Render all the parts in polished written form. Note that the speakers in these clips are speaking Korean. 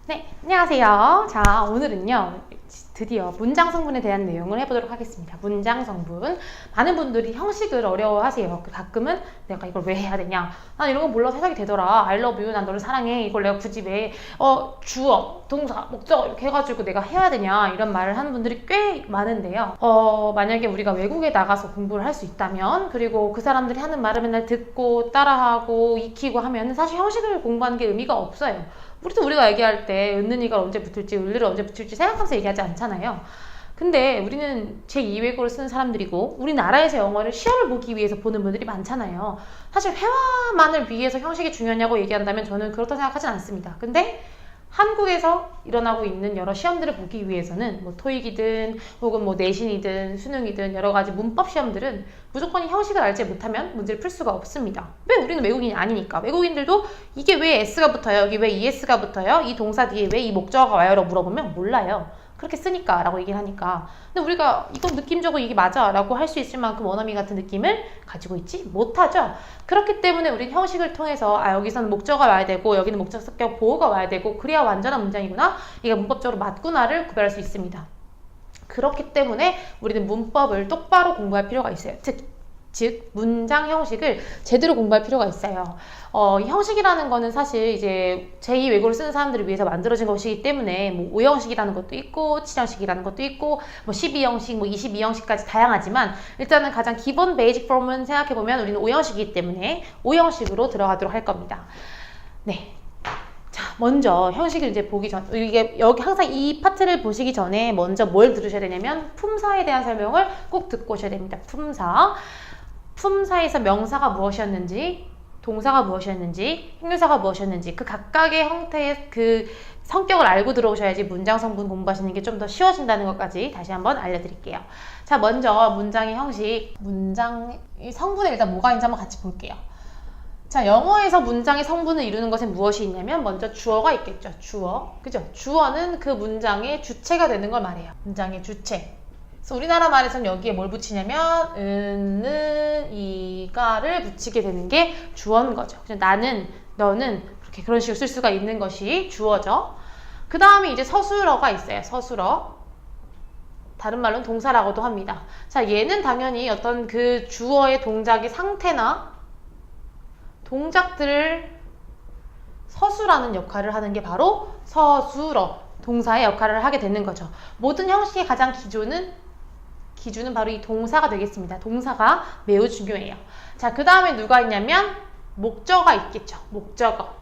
네, 안녕하세요. 자, 오늘은요, 드디어 문장 성분에 대한 내용을 해보도록 하겠습니다. 문장 성분. 많은 분들이 형식을 어려워하세요. 가끔은 내가 이걸 왜 해야 되냐? 난 이런 거 몰라서 해석이 되더라. I love you. 난 너를 사랑해. 이걸 내가 굳이 왜, 주어, 동사, 목적 이렇게 해가지고 내가 해야 되냐? 이런 말을 하는 분들이 꽤 많은데요. 만약에 우리가 외국에 나가서 공부를 할 수 있다면, 그리고 그 사람들이 하는 말을 맨날 듣고 따라하고 익히고 하면 사실 형식을 공부하는 게 의미가 없어요. 우리가 얘기할 때 은는이가 언제 붙을지 을을 언제 붙일지 생각하면서 얘기하지 않잖아요. 근데 우리는 제2외국어를 쓰는 사람들이고 우리나라에서 영어를 시험을 보기 위해서 보는 분들이 많잖아요. 사실 회화만을 위해서 형식이 중요하냐고 얘기한다면 저는 그렇다고 생각하진 않습니다. 근데 한국에서 일어나고 있는 여러 시험들을 보기 위해서는 뭐 토익이든 혹은 뭐 내신이든 수능이든 여러 가지 문법 시험들은 무조건 이 형식을 알지 못하면 문제를 풀 수가 없습니다. 왜? 우리는 외국인이 아니니까. 외국인들도 이게 왜 S가 붙어요? 여기 왜 ES가 붙어요? 이 동사 뒤에 왜 이 목적어가 와요? 라고 물어보면 몰라요. 그렇게 쓰니까 라고 얘기를 하니까. 근데 우리가 이건 느낌적으로 이게 맞아 라고 할 수 있을 만큼 원어미 같은 느낌을 가지고 있지 못하죠. 그렇기 때문에 우리는 형식을 통해서 여기서는 목적어가 와야 되고 여기는 목적격 보호가 와야 되고 그래야 완전한 문장이구나, 이게 문법적으로 맞구나를 구별할 수 있습니다. 그렇기 때문에 우리는 문법을 똑바로 공부할 필요가 있어요. 즉 문장 형식을 제대로 공부할 필요가 있어요. 이 형식이라는 거는 사실 이제 제2외국어를 쓰는 사람들을 위해서 만들어진 것이기 때문에 뭐 5형식이라는 것도 있고 7형식이라는 것도 있고 뭐 12형식, 뭐 22형식까지 다양하지만 일단은 가장 기본 베이직 폼은 생각해보면 우리는 5형식이기 때문에 5형식으로 들어가도록 할 겁니다. 네. 자, 먼저 형식을 이제 보기 전, 이게 여기 항상 이 파트를 보시기 전에 먼저 뭘 들으셔야 되냐면 품사에 대한 설명을 꼭 듣고 오셔야 됩니다. 품사에서 명사가 무엇이었는지, 동사가 무엇이었는지, 형용사가 무엇이었는지 그 각각의 형태의 그 성격을 알고 들어오셔야지 문장 성분 공부하시는 게 좀 더 쉬워진다는 것까지 다시 한번 알려드릴게요. 자, 먼저 문장의 형식, 문장의 성분에 일단 뭐가 있는지 한번 같이 볼게요. 자, 영어에서 문장의 성분을 이루는 것에 무엇이 있냐면 먼저 주어가 있겠죠. 주어. 그죠? 주어는 그 문장의 주체가 되는 걸 말해요. 문장의 주체. 그래서 우리나라 말에서는 여기에 뭘 붙이냐면 는, 이가를 붙이게 되는 게 주어인 거죠. 그냥 나는, 너는 그렇게 그런 식으로 쓸 수가 있는 것이 주어죠. 그 다음에 이제 서술어가 있어요. 서술어. 다른 말로는 동사라고도 합니다. 자, 얘는 당연히 어떤 그 주어의 동작의 상태나 동작들을 서술하는 역할을 하는 게 바로 서술어, 동사의 역할을 하게 되는 거죠. 모든 형식의 가장 기준은 바로 이 동사가 되겠습니다. 동사가 매우 중요해요. 자, 그 다음에 누가 있냐면 목적어가 있겠죠. 목적어.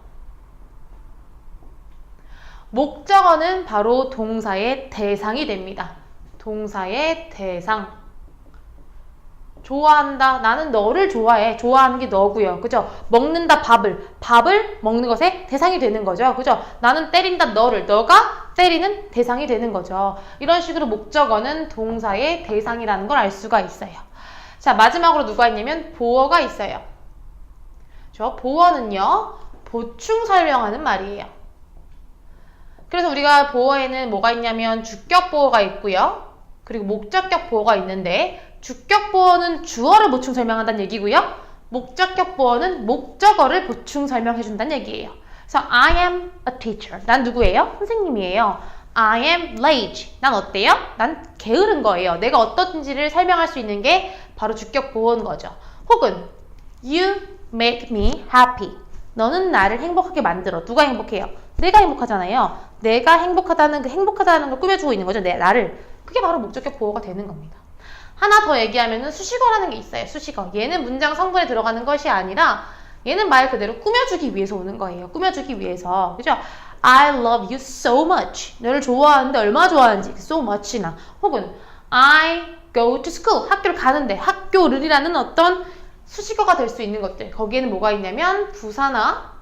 목적어는 바로 동사의 대상이 됩니다. 동사의 대상. 좋아한다. 나는 너를 좋아해. 좋아하는 게 너고요. 그죠? 먹는다. 밥을 먹는 것의 대상이 되는 거죠. 그죠? 나는 때린다. 너를. 너가 때리는 대상이 되는 거죠. 이런 식으로 목적어는 동사의 대상이라는 걸 알 수가 있어요. 자, 마지막으로 누가 있냐면 보어가 있어요. 보어는요, 보충 설명하는 말이에요. 그래서 우리가 보어에는 뭐가 있냐면 주격 보어가 있고요. 그리고 목적격 보어가 있는데 주격 보어는 주어를 보충 설명한다는 얘기고요. 목적격 보어는 목적어를 보충 설명해준다는 얘기예요. 그래서 I am a teacher. 난 누구예요? 선생님이에요. I am late. 난 어때요? 난 게으른 거예요. 내가 어떤지를 설명할 수 있는 게 바로 주격 보어인 거죠. 혹은 You make me happy. 너는 나를 행복하게 만들어. 누가 행복해요? 내가 행복하잖아요. 내가 행복하다는 걸 꾸며주고 있는 거죠. 나를. 그게 바로 목적격 보어가 되는 겁니다. 하나 더 얘기하면은 수식어라는 게 있어요. 수식어. 얘는 문장 성분에 들어가는 것이 아니라 얘는 말 그대로 꾸며주기 위해서 오는 거예요. 꾸며주기 위해서. 그죠? I love you so much. 너를 좋아하는데 얼마나 좋아하는지 so much나. 혹은 I go to school. 학교를 가는데 학교를이라는 어떤 수식어가 될 수 있는 것들. 거기에는 뭐가 있냐면 부사나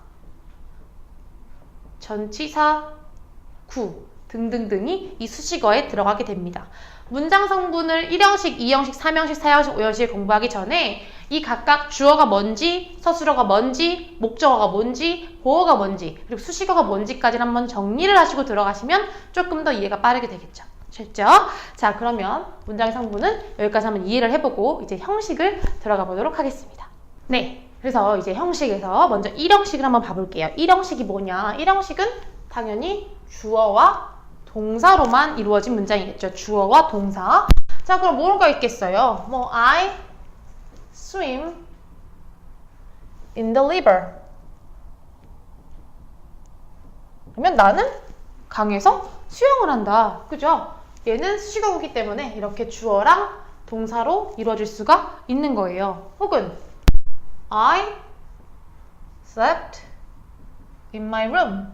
전치사, 구 등등등이 이 수식어에 들어가게 됩니다. 문장 성분을 1형식, 2형식, 3형식, 4형식, 5형식 공부하기 전에 이 각각 주어가 뭔지, 서술어가 뭔지, 목적어가 뭔지, 보어가 뭔지, 그리고 수식어가 뭔지까지를 한번 정리를 하시고 들어가시면 조금 더 이해가 빠르게 되겠죠. 됐죠? 자, 그러면 문장의 성분은 여기까지 한번 이해를 해보고 이제 형식을 들어가 보도록 하겠습니다. 네, 그래서 이제 형식에서 먼저 1형식을 한번 봐볼게요. 1형식이 뭐냐? 1형식은 당연히 주어와 동사로만 이루어진 문장이겠죠. 주어와 동사. 자, 그럼 뭐가 있겠어요? 뭐 I swim in the river. 그러면 나는 강에서 수영을 한다. 그죠? 얘는 수식어이기 때문에 이렇게 주어랑 동사로 이루어질 수가 있는 거예요. 혹은 I slept in my room.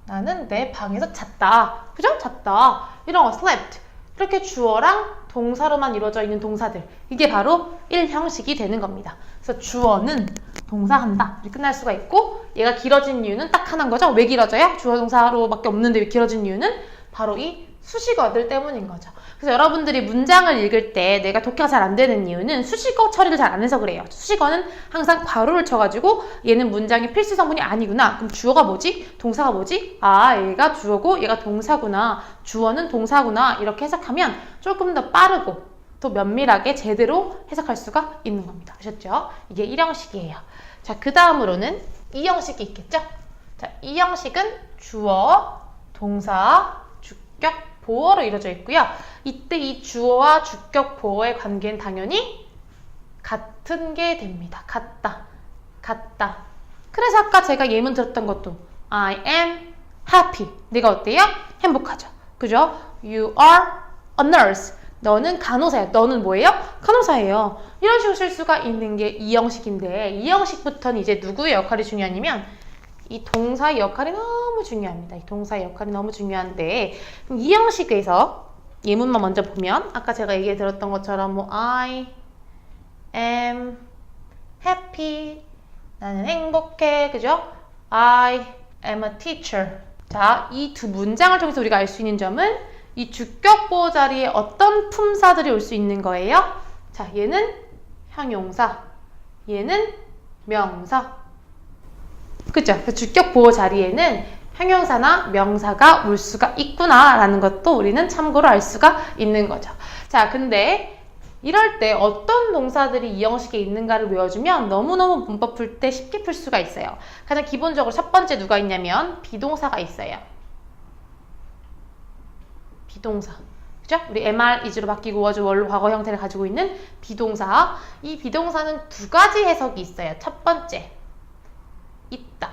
나는 내 방에서 잤다. 그죠? 잤다. 이런 거 slept. 이렇게 주어랑 동사로만 이루어져 있는 동사들. 이게 바로 1형식이 되는 겁니다. 그래서 주어는 동사한다. 이렇게 끝날 수가 있고 얘가 길어진 이유는 딱 하나인 거죠. 왜 길어져요? 주어 동사로밖에 없는데 왜 길어진 이유는 바로 이 수식어들 때문인 거죠. 그래서 여러분들이 문장을 읽을 때 내가 독해가 잘 안 되는 이유는 수식어 처리를 잘 안 해서 그래요. 수식어는 항상 괄호를 쳐가지고 얘는 문장의 필수 성분이 아니구나. 그럼 주어가 뭐지? 동사가 뭐지? 아, 얘가 주어고 얘가 동사구나. 주어는 동사구나. 이렇게 해석하면 조금 더 빠르고 또 면밀하게 제대로 해석할 수가 있는 겁니다. 아셨죠? 이게 1형식이에요. 자, 그 다음으로는 2형식이 있겠죠? 자, 2형식은 주어, 동사, 주격, 보어로 이루어져 있고요. 이때 이 주어와 주격, 보어의 관계는 당연히 같은 게 됩니다. 같다. 그래서 아까 제가 예문 들었던 것도 I am happy. 내가 어때요? 행복하죠. 그죠? You are a nurse. 너는 간호사야. 너는 뭐예요? 간호사예요. 이런 식으로 쓸 수가 있는 게 2형식인데 2형식부터는 이제 누구의 역할이 중요하냐면 이 동사의 역할이 너무 중요합니다. 이 동사의 역할이 너무 중요한데 그럼 2형식에서 예문만 먼저 보면 아까 제가 얘기 들었던 것처럼 뭐 I am happy. 나는 행복해. 그죠? I am a teacher. 자, 이 두 문장을 통해서 우리가 알 수 있는 점은 이 주격 보호 자리에 어떤 품사들이 올 수 있는 거예요? 자, 얘는 형용사, 얘는 명사. 그죠? 그 주격 보호 자리에는 형용사나 명사가 올 수가 있구나 라는 것도 우리는 참고로 알 수가 있는 거죠. 자, 근데 이럴 때 어떤 동사들이 이 형식에 있는가를 외워주면 너무너무 문법 풀 때 쉽게 풀 수가 있어요. 가장 기본적으로 첫 번째 누가 있냐면 비동사가 있어요. 비동사. 그죠? 우리 MR 이즈로 바뀌고 was, were로 과거 형태를 가지고 있는 비동사. 이 비동사는 두 가지 해석이 있어요. 첫 번째, 있다.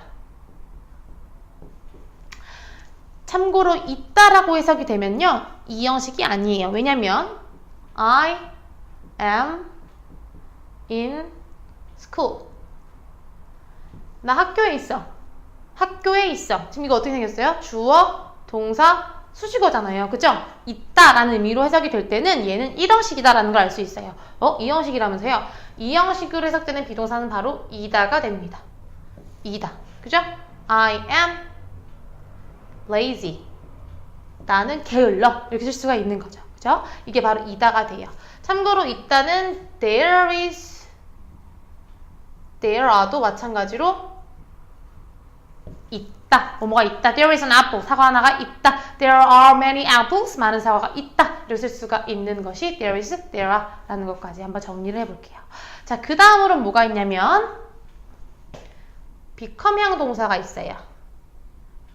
참고로 있다라고 해석이 되면요. 이 형식이 아니에요. 왜냐면 I am in school. 나 학교에 있어. 학교에 있어. 지금 이거 어떻게 생겼어요? 주어, 동사, 수식어잖아요. 그죠? 있다라는 의미로 해석이 될 때는 얘는 1형식이다라는 걸 알 수 있어요. 2형식이라면서요? 2형식으로 해석되는 비동사는 바로 이다가 됩니다. 이다. 그죠? I am lazy. 나는 게을러. 이렇게 쓸 수가 있는 거죠. 그죠? 이게 바로 이다가 돼요. 참고로 있다는 there is, there are도 마찬가지로 있다. 뭐가 있다. There is an apple. 사과 하나가 있다. There are many apples. 많은 사과가 있다. 이렇게 쓸 수가 있는 것이 there is, there are 라는 것까지 한번 정리를 해볼게요. 자, 그 다음으로는 뭐가 있냐면 become형 동사가 있어요.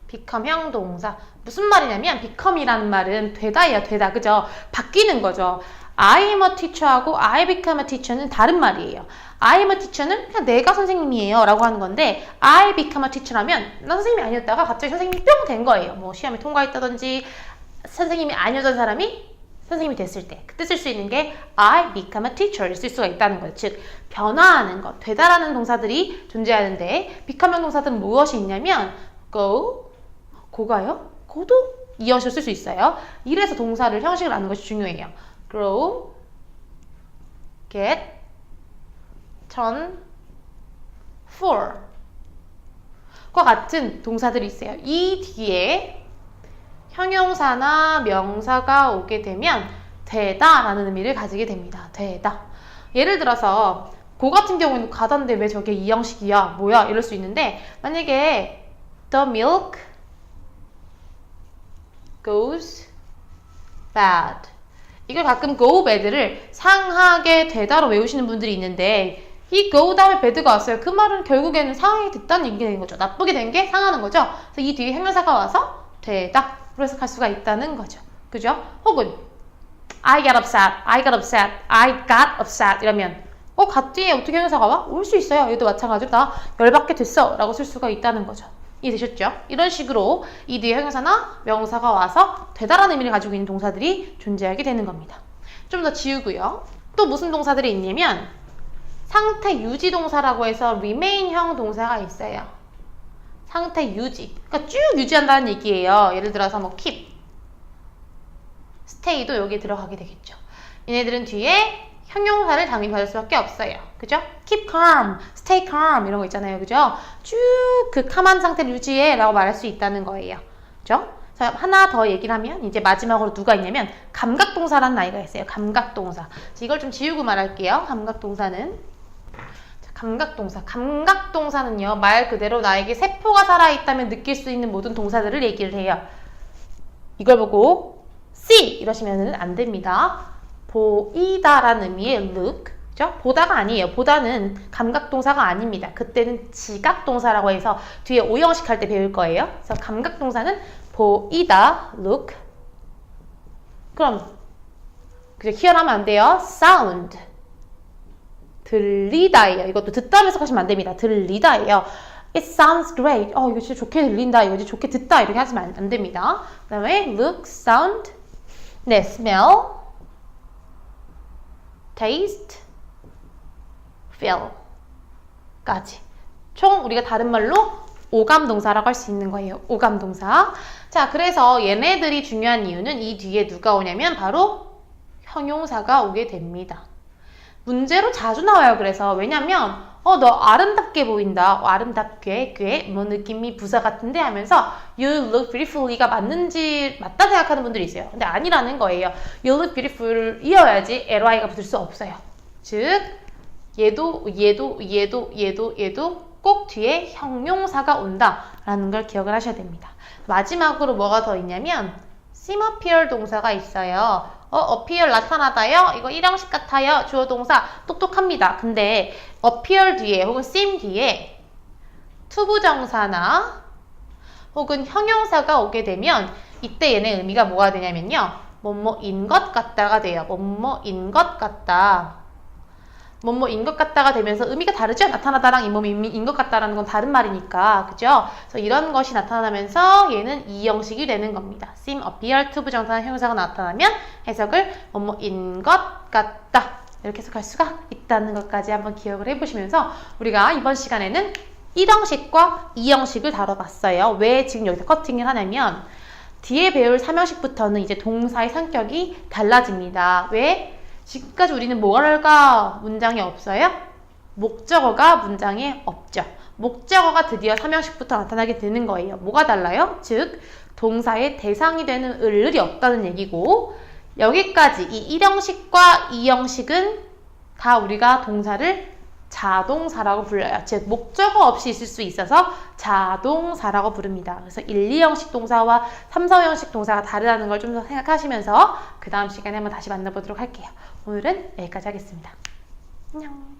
become형 동사. 무슨 말이냐면 become이라는 말은 되다예요. 되다. 그죠? 바뀌는 거죠. I am a teacher하고 I become a teacher는 다른 말이에요. I am a teacher는 그냥 내가 선생님이에요 라고 하는 건데 I become a teacher 하면 난 선생님이 아니었다가 갑자기 선생님이 뿅 된 거예요. 뭐 시험에 통과했다든지 선생님이 아니었던 사람이 선생님이 됐을 때 그때 쓸 수 있는 게 I become a teacher를 쓸 수가 있다는 거예요. 즉 변화하는 것, 되다라는 동사들이 존재하는데 become형 동사들은 무엇이 있냐면 go, 고가요? 고도 이형식을 쓸 수 있어요. 이래서 동사를 형식을 아는 것이 중요해요. grow, get, turn, for 과 같은 동사들이 있어요. 이 뒤에 형용사나 명사가 오게 되면 되다 라는 의미를 가지게 됩니다. 되다. 예를 들어서 고 같은 경우는 가다인데 왜 저게 이 형식이야? 뭐야? 이럴 수 있는데 만약에 the milk goes bad 이걸 가끔 go bad를 상하게 되다로 외우시는 분들이 있는데 이 go 다음에 bad가 왔어요. 그 말은 결국에는 상하게 됐다는 얘기가 되는 거죠. 나쁘게 된 게 상하는 거죠. 그래서 이 뒤에 형용사가 와서 되다. 로 해석할 수가 있다는 거죠. 그죠? 혹은 I got upset, I got upset, I got upset 이러면 got 뒤에 어떻게 형용사가 와? 올 수 있어요. 얘도 마찬가지로 나 열받게 됐어 라고 쓸 수가 있다는 거죠. 이해되셨죠? 이런 식으로 이 뒤에 형용사나 명사가 와서 되다라는 의미를 가지고 있는 동사들이 존재하게 되는 겁니다. 좀 더 지우고요. 또 무슨 동사들이 있냐면 상태 유지 동사라고 해서 remain형 동사가 있어요. 상태 유지. 그러니까 쭉 유지한다는 얘기예요. 예를 들어서 뭐 keep, stay도 여기에 들어가게 되겠죠. 얘네들은 뒤에 형용사를 당연히 받을 수밖에 없어요. 그죠? keep calm, stay calm 이런 거 있잖아요. 그죠? 쭉 그 calm한 상태를 유지해 라고 말할 수 있다는 거예요. 그죠? 자, 하나 더 얘기를 하면 이제 마지막으로 누가 있냐면 감각동사라는 아이가 있어요. 감각동사. 이걸 좀 지우고 말할게요. 감각동사는 감각동사. 감각동사는요, 말 그대로 나에게 세포가 살아있다면 느낄 수 있는 모든 동사들을 얘기를 해요. 이걸 보고 see 이러시면 안 됩니다. 보이다라는 의미의 look. 그죠? 보다가 아니에요. 보다는 감각동사가 아닙니다. 그때는 지각동사라고 해서 뒤에 오형식 할 때 배울 거예요. 그래서 감각동사는 보이다, look. 그럼 그죠? 희열하면 안 돼요. sound. 들리다예요. 이것도 듣다 해석하시면 안 됩니다. 들리다예요. It sounds great. 이거 진짜 좋게 들린다. 이거 진짜 좋게 듣다. 이렇게 하시면 안 됩니다. 그 다음에 look, sound, 네, smell, taste, feel 까지. 총 우리가 다른 말로 오감동사라고 할 수 있는 거예요. 오감동사. 자, 그래서 얘네들이 중요한 이유는 이 뒤에 누가 오냐면 바로 형용사가 오게 됩니다. 문제로 자주 나와요. 그래서 왜냐면 너 아름답게 보인다. 아름답게 꽤 뭐 느낌이 부사 같은데 하면서 you look beautifully가 맞다 생각하는 분들이 있어요. 근데 아니라는 거예요. you look beautiful 이어야지 ly가 붙을 수 없어요. 즉 얘도 꼭 뒤에 형용사가 온다라는 걸 기억을 하셔야 됩니다. 마지막으로 뭐가 더 있냐면 seem appear 동사가 있어요. appear 나타나다요. 이거 일형식 같아요. 주어 동사 똑똑합니다. 근데 appear 뒤에 혹은 seem 뒤에 투부정사나 혹은 형용사가 오게 되면 이때 얘네 의미가 뭐가 되냐면요. 뭐뭐인 것 같다가 돼요. 뭐뭐인 것 같다. 뭐뭐인 것 같다가 되면서 의미가 다르죠? 나타나다랑 이뭐인 것 같다라는 건 다른 말이니까. 그죠? 그래서 이런 것이 나타나면서 얘는 이 형식이 되는 겁니다. seem, appear, 투부정사나 형용사가 나타나면 해석을 뭐뭐인 것 같다. 이렇게 해석할 수가 있다는 것까지 한번 기억을 해보시면서 우리가 이번 시간에는 1형식과 2형식을 다뤄봤어요. 왜 지금 여기서 커팅을 하냐면 뒤에 배울 3형식부터는 이제 동사의 성격이 달라집니다. 왜? 지금까지 우리는 뭐가 문장에 없어요? 목적어가 문장에 없죠. 목적어가 드디어 3형식부터 나타나게 되는 거예요. 뭐가 달라요? 즉 동사의 대상이 되는 을이 없다는 얘기고 여기까지 이 1형식과 2형식은 다 우리가 동사를 자동사라고 불러요. 즉 목적어 없이 있을 수 있어서 자동사라고 부릅니다. 그래서 1, 2형식 동사와 3, 4형식 동사가 다르다는 걸 좀 더 생각하시면서 그 다음 시간에 한번 다시 만나보도록 할게요. 오늘은 여기까지 하겠습니다. 안녕.